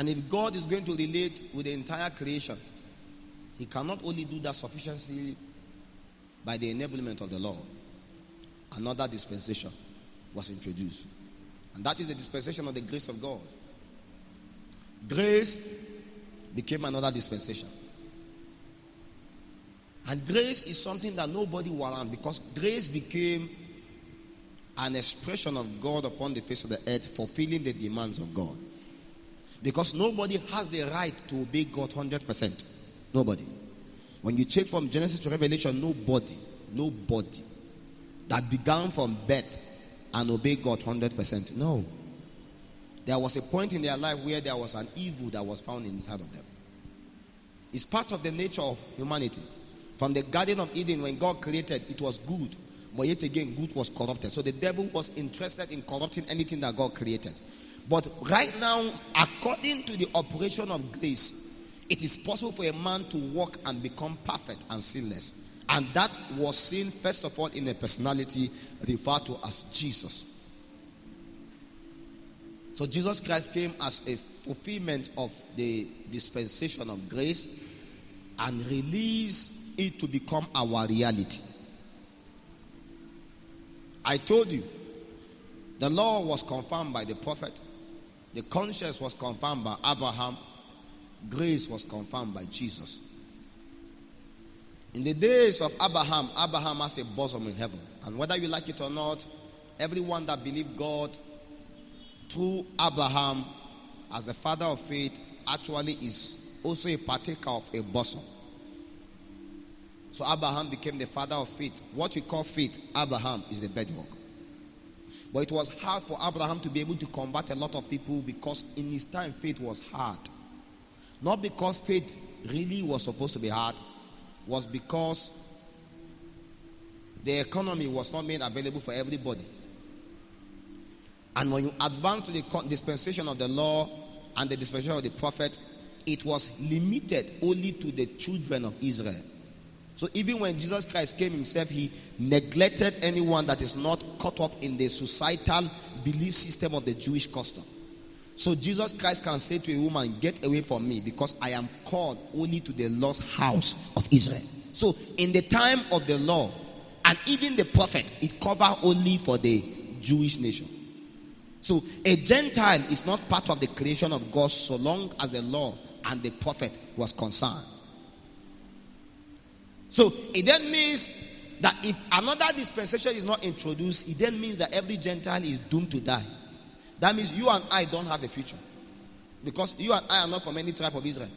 And if God is going to relate with the entire creation, he cannot only do that sufficiently by the enablement of the law. Another dispensation was introduced. And that is the dispensation of the grace of God. Grace became another dispensation. And grace is something that nobody will learn, because grace became an expression of God upon the face of the earth, fulfilling the demands of God. Because nobody has the right to obey God 100%. Nobody. When you check from Genesis to Revelation, nobody that began from birth and obey God 100%. No. There was a point in their life where there was an evil that was found inside of them. It's part of the nature of humanity. From the Garden of Eden, when God created, it was good. But yet again, good was corrupted. So the devil was interested in corrupting anything that God created. But right now, according to the operation of grace, it is possible for a man to walk and become perfect and sinless. And that was seen, first of all, in a personality referred to as Jesus. So Jesus Christ came as a fulfillment of the dispensation of grace and released it to become our reality. I told you, the law was confirmed by the prophet. The conscience was confirmed by Abraham. Grace was confirmed by Jesus. In the days of Abraham, Abraham has a bosom in heaven. And whether you like it or not, everyone that believed God through Abraham as the father of faith actually is also a partaker of a bosom. So Abraham became the father of faith. What we call faith, Abraham is the bedrock. But it was hard for Abraham to be able to convert a lot of people, because in his time faith was hard. Not because faith really was supposed to be hard, was because the economy was not made available for everybody. And when you advance to the dispensation of the law and the dispensation of the prophet, it was limited only to the children of Israel. So even when Jesus Christ came himself, he neglected anyone that is not caught up in the societal belief system of the Jewish custom. So Jesus Christ can say to a woman, get away from me, because I am called only to the lost house of Israel. So in the time of the law and even the prophet, it covered only for the Jewish nation. So a Gentile is not part of the creation of God so long as the law and the prophet was concerned. So it then means that if another dispensation is not introduced, it then means that every Gentile is doomed to die. That means you and I don't have a future, because you and I are not from any tribe of Israel.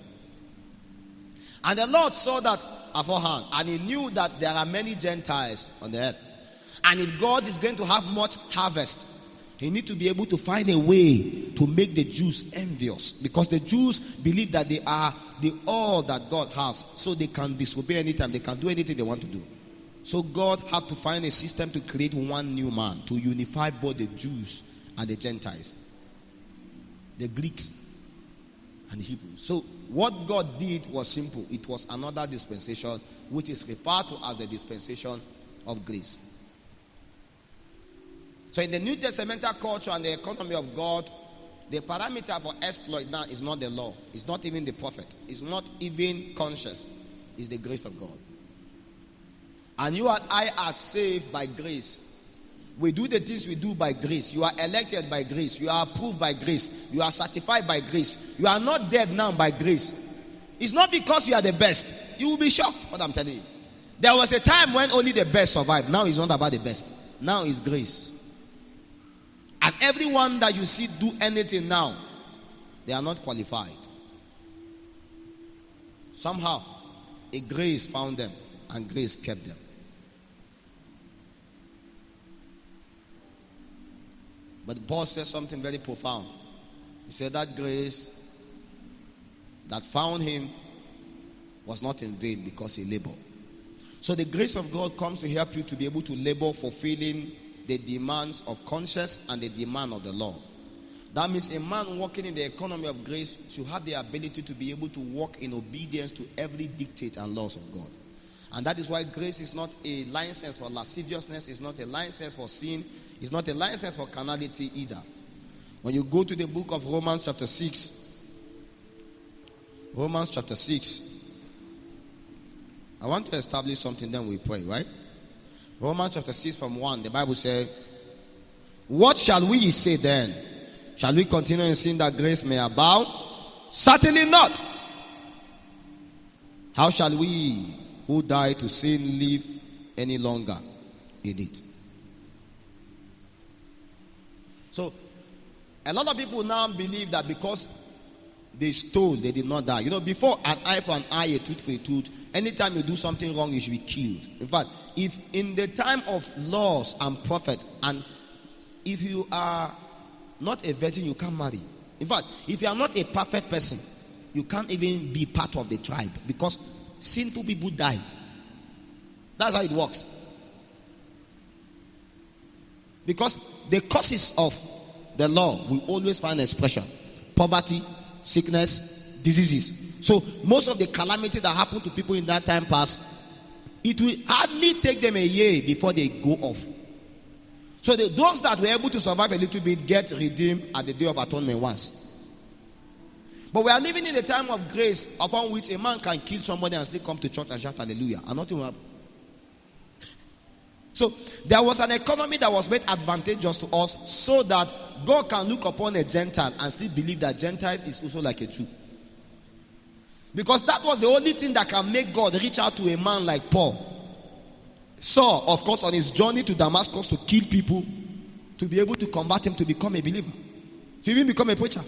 And the Lord saw that aforehand, and he knew that there are many Gentiles on the earth. And if God is going to have much harvest, he needs to be able to find a way to make the Jews envious, because the Jews believe that they are the all that God has, so they can disobey anytime, they can do anything they want to do. So God had to find a system to create one new man to unify both the Jews and the Gentiles, the Greeks and the Hebrews. So what God did was simple. It was another dispensation, which is referred to as the dispensation of grace. So in the New Testamental culture and the economy of God, the parameter for exploit now is not the law. It's not even the prophet. It's not even conscience. It's the grace of God. And you and I are saved by grace. We do the things we do by grace. You are elected by grace. You are approved by grace. You are certified by grace. You are not dead now by grace. It's not because you are the best. You will be shocked what I'm telling you. There was a time when only the best survived. Now it's not about the best. Now it's grace. And everyone that you see do anything now, they are not qualified. Somehow, a grace found them and grace kept them. But Paul says something very profound. He said that grace that found him was not in vain, because he labored. So the grace of God comes to help you to be able to labor, fulfilling the demands of conscience and the demand of the law. That means a man walking in the economy of grace should have the ability to be able to walk in obedience to every dictate and laws of God. And that is why grace is not a license for lasciviousness, it's not a license for sin, it's not a license for carnality either. When you go to the book of Romans chapter 6, Romans chapter 6. I want to establish something, then we pray, right? Romans chapter 6 from 1. The Bible says, what shall we say then? Shall we continue in sin that grace may abound? Certainly not. How shall we who died to sin live any longer in it? So, a lot of people now believe that because they stole, they did not die. You know, before an eye for an eye, a tooth for a tooth, anytime you do something wrong, you should be killed. In fact, if in the time of laws and prophets, and if you are not a virgin, you can't marry. In fact, if you are not a perfect person, you can't even be part of the tribe, because sinful people died. That's how it works. Because the causes of the law will always find expression: poverty, sickness, diseases. So most of the calamity that happened to people in that time past, it will hardly take them a year before they go off. So those that were able to survive a little bit get redeemed at the day of atonement once. But we are living in a time of grace upon which a man can kill somebody and still come to church and shout hallelujah, and nothing will happen. So there was an economy that was made advantageous to us, so that God can look upon a Gentile and still believe that Gentiles is also like a Jew. Because that was the only thing that can make God reach out to a man like Paul. Saul, of course, on his journey to Damascus to kill people, to be able to convert him to become a believer, to even become a preacher.